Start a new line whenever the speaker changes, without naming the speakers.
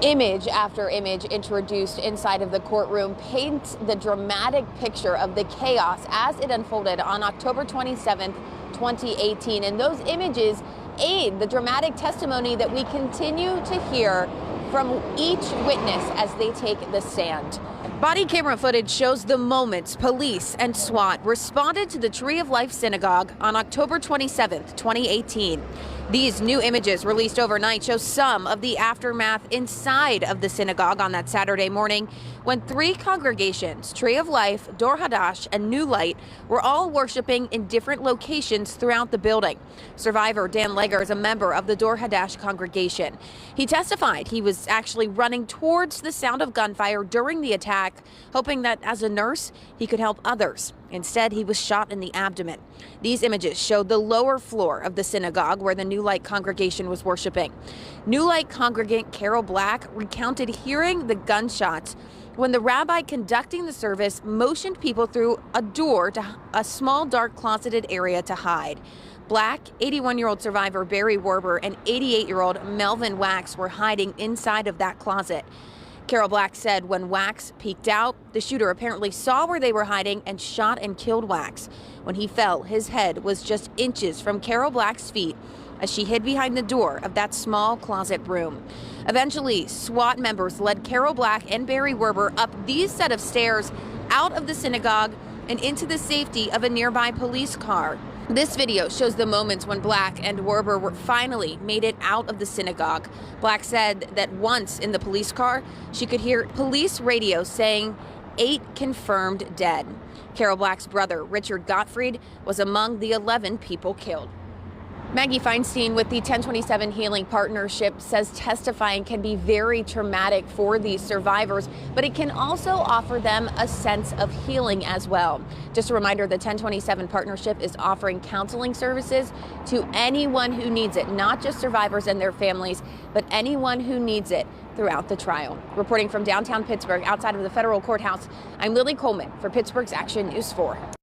Image after image introduced inside of the courtroom paints the dramatic picture of the chaos as it unfolded on October 27th, 2018. And those images aid the dramatic testimony that we continue to hear from each witness as they take the stand. Body camera footage shows the moments police and SWAT responded to the Tree of Life Synagogue on October 27th, 2018. These new images released overnight show some of the aftermath inside of the synagogue on that Saturday morning when three congregations, Tree of Life, Dor Hadash, and New Light, were all worshiping in different locations throughout the building. Survivor Dan Legger is a member of the Dor Hadash congregation. He testified he was actually running towards the sound of gunfire during the attack, hoping that as a nurse, he could help others. Instead, he was shot in the abdomen. These images showed the lower floor of the synagogue where the New Light congregation was worshiping. New Light congregant Carol Black recounted hearing the gunshots when the rabbi conducting the service motioned people through a door to a small, dark, closeted area to hide. Black, 81-year-old survivor Barry Werber, and 88-year-old Melvin Wax were hiding inside of that closet. Carol Black said when Wax peeked out, the shooter apparently saw where they were hiding and shot and killed Wax. When he fell, his head was just inches from Carol Black's feet as she hid behind the door of that small closet room. Eventually, SWAT members led Carol Black and Barry Werber up these set of stairs out of the synagogue and into the safety of a nearby police car. This video shows the moments when Black and Werber were finally made it out of the synagogue. Black said that once in the police car, she could hear police radio saying 8 confirmed dead. Carol Black's brother, Richard Gottfried, was among the 11 people killed. Maggie Feinstein with the 1027 Healing Partnership says testifying can be very traumatic for these survivors, but it can also offer them a sense of healing as well. Just a reminder, the 1027 Partnership is offering counseling services to anyone who needs it, not just survivors and their families, but anyone who needs it throughout the trial. Reporting from downtown Pittsburgh, outside of the federal courthouse, I'm Lily Coleman for Pittsburgh's Action News 4.